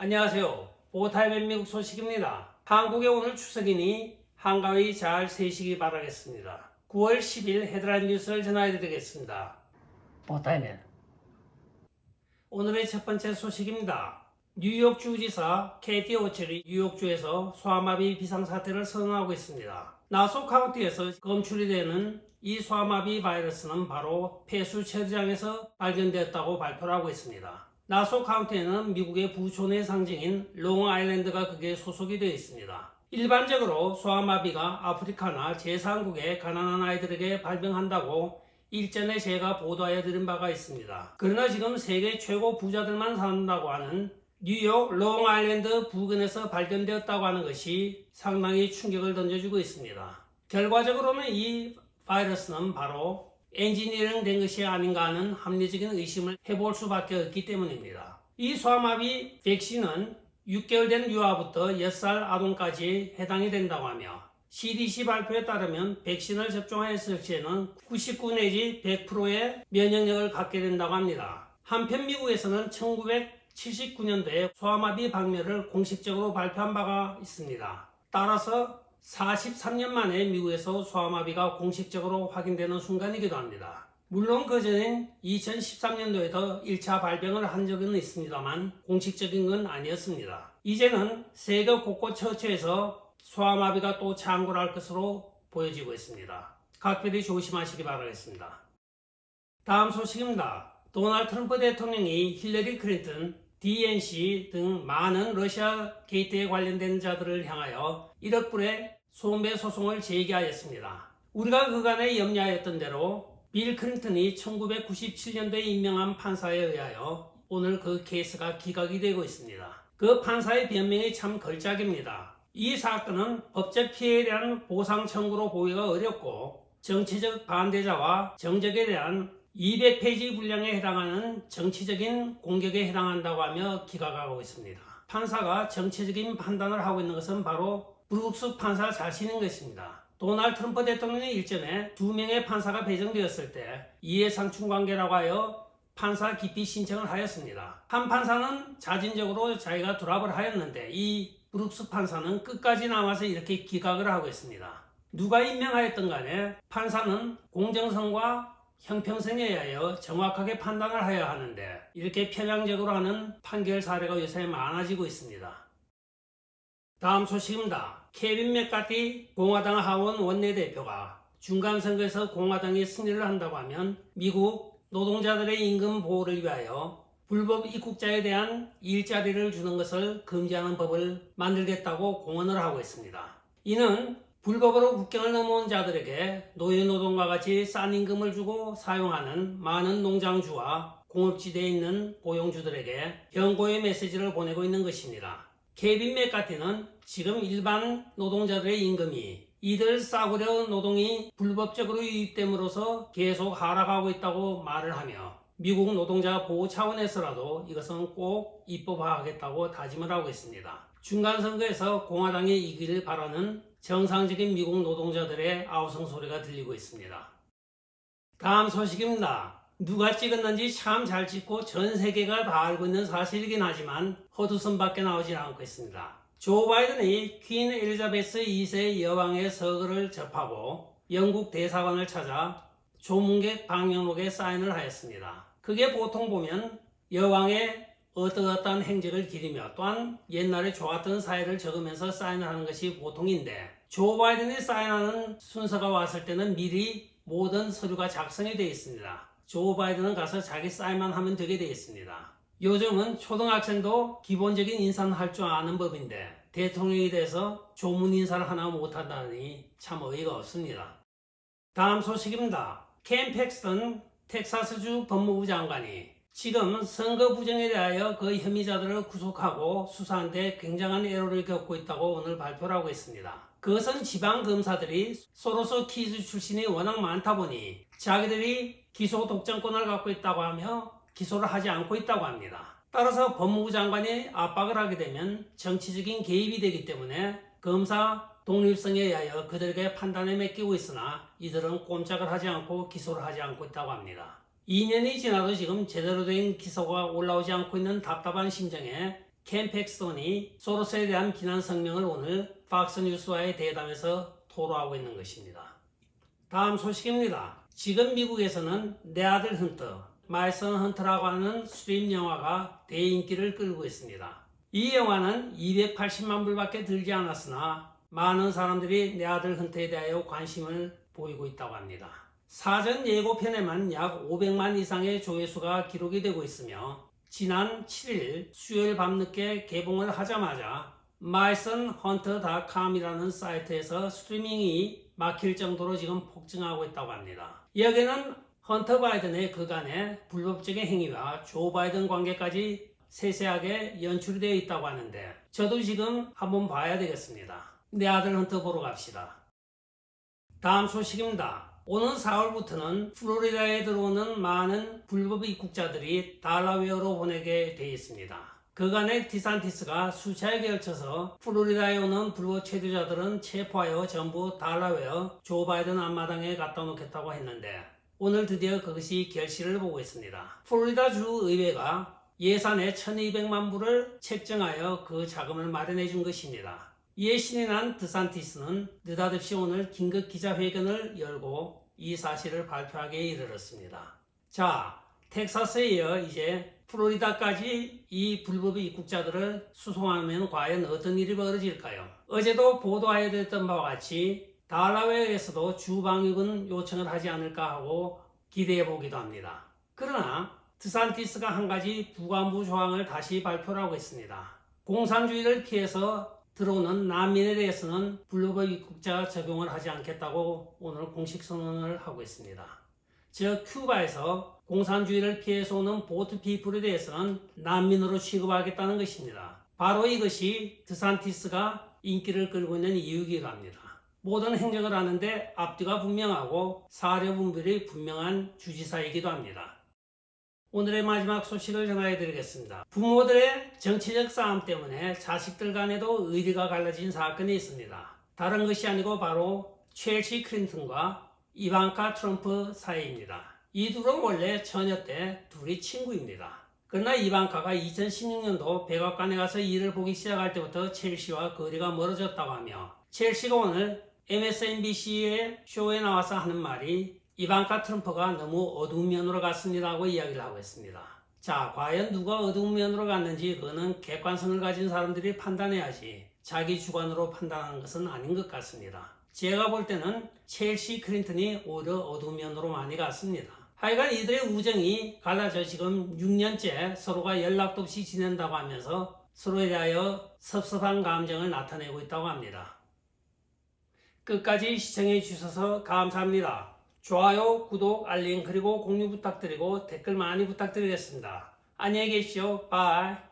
안녕하세요. 보타임의 미국 소식입니다. 한국의 오늘 추석이니 한가위 잘 세시기 바라겠습니다. 9월 10일 헤드라인 뉴스를 전해드리겠습니다. 보타임의 오늘의 첫 번째 소식입니다. 뉴욕 주지사 캐티 오첼이 뉴욕주에서 소아마비 비상사태를 선언하고 있습니다. 나소 카운티에서 검출이 되는 이 소아마비 바이러스는 바로 폐수 처리장에서 발견되었다고 발표를 하고 있습니다. 나소 카운티에는 미국의 부촌의 상징인 롱아일랜드가 그게 소속이 되어 있습니다. 일반적으로 소아마비가 아프리카나 제3국의 가난한 아이들에게 발병한다고 일전에 제가 보도하여 드린 바가 있습니다. 그러나 지금 세계 최고 부자들만 산다고 하는 뉴욕 롱아일랜드 부근에서 발견되었다고 하는 것이 상당히 충격을 던져주고 있습니다. 결과적으로는 이 바이러스는 바로 엔지니어링 된 것이 아닌가 하는 합리적인 의심을 해볼 수밖에 없기 때문입니다. 이 소아마비 백신은 6개월 된 유아부터 6살 아동까지 해당이 된다고 하며 CDC 발표에 따르면 백신을 접종하였을 시에는 99 내지 100%의 면역력을 갖게 된다고 합니다. 한편 미국에서는 1979년도에 소아마비 박멸을 공식적으로 발표한 바가 있습니다. 따라서 43년 만에 미국에서 소아마비가 공식적으로 확인되는 순간이기도 합니다. 물론 그전엔 2013년도에도 1차 발병을 한 적은 있습니다만 공식적인 건 아니었습니다. 이제는 세계 곳곳 처처에서 소아마비가 또 창궐할 것으로 보여지고 있습니다. 각별히 조심하시기 바라겠습니다. 다음 소식입니다. 도널드 트럼프 대통령이 힐러리 클린턴, DNC 등 많은 러시아 게이트에 관련된 자들을 향하여 1억 불의 손배 소송을 제기하였습니다. 우리가 그간에 염려하였던 대로 빌 클린턴이 1997년도에 임명한 판사에 의하여 오늘 그 케이스가 기각이 되고 있습니다. 그 판사의 변명이 참 걸작입니다. 이 사건은 법적 피해에 대한 보상 청구로 보기가 어렵고 정치적 반대자와 정적에 대한 200페이지 분량에 해당하는 정치적인 공격에 해당한다고 하며 기각하고 있습니다. 판사가 정치적인 판단을 하고 있는 것은 바로 브룩스 판사 자신인 것입니다. 도널드 트럼프 대통령이 일전에 2명의 판사가 배정되었을 때 이해상충 관계라고 하여 판사 기피 신청을 하였습니다. 한 판사는 자진적으로 자기가 드랍을 하였는데 이 브룩스 판사는 끝까지 남아서 이렇게 기각을 하고 있습니다. 누가 임명하였던 간에 판사는 공정성과 형평성에 의하여 정확하게 판단을 해야 하는데 이렇게 편향적으로 하는 판결 사례가 요새 많아지고 있습니다. 다음 소식입니다. 케빈 맥카티 공화당 하원 원내대표가 중간선거에서 공화당이 승리를 한다고 하면 미국 노동자들의 임금 보호를 위하여 불법 입국자에 대한 일자리를 주는 것을 금지하는 법을 만들겠다고 공언을 하고 있습니다. 이는 불법으로 국경을 넘어온 자들에게 노예노동과 같이 싼 임금을 주고 사용하는 많은 농장주와 공업지대에 있는 고용주들에게 경고의 메시지를 보내고 있는 것입니다. 케빈 맥카티는 지금 일반 노동자들의 임금이 이들 싸구려 노동이 불법적으로 유입됨으로써 계속 하락하고 있다고 말을 하며 미국 노동자 보호 차원에서라도 이것은 꼭 입법화하겠다고 다짐을 하고 있습니다. 중간선거에서 공화당이 이기를 바라는 정상적인 미국 노동자들의 아우성 소리가 들리고 있습니다. 다음 소식입니다. 누가 찍었는지 참 잘 찍고 전 세계가 다 알고 있는 사실이긴 하지만 헛웃음밖에 나오지 않고 있습니다. 조 바이든이 퀸 엘리자베스 2세 여왕의 서거를 접하고 영국 대사관을 찾아 조문객 방명록에 사인을 하였습니다. 그게 보통 보면 여왕의 어떠어떠한 행적을 기리며 또한 옛날에 좋았던 사회를 적으면서 사인을 하는 것이 보통인데 조 바이든이 사인하는 순서가 왔을 때는 미리 모든 서류가 작성이 되어 있습니다. 조 바이든은 가서 자기 사인만 하면 되게 되어 있습니다. 요즘은 초등학생도 기본적인 인사는 할 줄 아는 법인데 대통령이 돼서 조문 인사를 하나 못한다니 참 어이가 없습니다. 다음 소식입니다. 켄 팩스턴 텍사스주 법무부 장관이 지금 선거 부정에 대하여 그 혐의자들을 구속하고 수사하는 데 굉장한 애로를 겪고 있다고 오늘 발표를 하고 있습니다. 그것은 지방검사들이 소로스 키즈 출신이 워낙 많다 보니 자기들이 기소 독점권을 갖고 있다고 하며 기소를 하지 않고 있다고 합니다. 따라서 법무부 장관이 압박을 하게 되면 정치적인 개입이 되기 때문에 검사 독립성에 의하여 그들에게 판단에 맡기고 있으나 이들은 꼼짝을 하지 않고 기소를 하지 않고 있다고 합니다. 2년이 지나도 지금 제대로 된 기소가 올라오지 않고 있는 답답한 심정에 켄 팩스톤이 소로스에 대한 비난 성명을 오늘 팍스뉴스와의 대담에서 토로하고 있는 것입니다. 다음 소식입니다. 지금 미국에서는 내 아들 헌터, 마이슨 헌터라고 하는 수입 영화가 대인기를 끌고 있습니다. 이 영화는 280만 불밖에 들지 않았으나 많은 사람들이 내 아들 헌터에 대하여 관심을 보이고 있다고 합니다. 사전 예고편에만 약 500만 이상의 조회수가 기록이 되고 있으며 지난 7일 수요일 밤늦게 개봉을 하자마자 myson-hunter.com이라는 사이트에서 스트리밍이 막힐 정도로 지금 폭증하고 있다고 합니다. 여기는 헌터 바이든의 그간의 불법적인 행위와 조 바이든 관계까지 세세하게 연출이 되어 있다고 하는데 저도 지금 한번 봐야 되겠습니다. 내 아들 헌터 보러 갑시다. 다음 소식입니다. 오는 4월부터는 플로리다에 들어오는 많은 불법 입국자들이 달라웨어로 보내게 되어 있습니다. 그간의 디산티스가 수차에 걸쳐서 플로리다에 오는 불법 체류자들은 체포하여 전부 달라웨어 조 바이든 앞마당에 갖다 놓겠다고 했는데 오늘 드디어 그것이 결실을 보고 있습니다. 플로리다 주 의회가 예산에 1200만 불을 책정하여 그 자금을 마련해 준 것입니다. 이에 신이 난 드산티스는 느닷없이 오늘 긴급 기자회견을 열고 이 사실을 발표하기에 이르렀습니다. 자, 텍사스에 이어 이제 플로리다까지 이 불법 입국자들을 수송하면 과연 어떤 일이 벌어질까요? 어제도 보도하여 됐던 바와 같이 달라웨어에서도 주방위군 요청을 하지 않을까 하고 기대해 보기도 합니다. 그러나 드산티스가 한 가지 부관부 조항을 다시 발표를 하고 있습니다. 공산주의를 피해서 들어오는 난민에 대해서는 불법 입국자 적용을 하지 않겠다고 오늘 공식 선언을 하고 있습니다. 즉 큐바에서 공산주의를 피해서 오는 보트 피플에 대해서는 난민으로 취급하겠다는 것입니다. 바로 이것이 드산티스가 인기를 끌고 있는 이유이기도 합니다. 모든 행정을 하는데 앞뒤가 분명하고 사려 분별이 분명한 주지사이기도 합니다. 오늘의 마지막 소식을 전해드리겠습니다. 부모들의 정치적 싸움 때문에 자식들 간에도 의리가 갈라진 사건이 있습니다. 다른 것이 아니고 바로 첼시 클린턴과 이방카 트럼프 사이입니다. 이 둘은 원래 처녀 때 둘이 친구입니다. 그러나 이방카가 2016년도 백악관에 가서 일을 보기 시작할 때부터 첼시와 거리가 멀어졌다고 하며 첼시가 오늘 MSNBC의 쇼에 나와서 하는 말이 이방카 트럼프가 너무 어두운 면으로 갔습니다고 이야기를 하고 있습니다. 자, 과연 누가 어두운 면으로 갔는지 그거는 객관성을 가진 사람들이 판단해야지 자기 주관으로 판단하는 것은 아닌 것 같습니다. 제가 볼 때는 첼시 클린턴이 오히려 어두운 면으로 많이 갔습니다. 하여간 이들의 우정이 갈라져 지금 6년째 서로가 연락도 없이 지낸다고 하면서 서로에 대하여 섭섭한 감정을 나타내고 있다고 합니다. 끝까지 시청해 주셔서 감사합니다. 좋아요, 구독, 알림, 그리고 공유 부탁드리고 댓글 많이 부탁드리겠습니다. 안녕히 계십시오. 바이.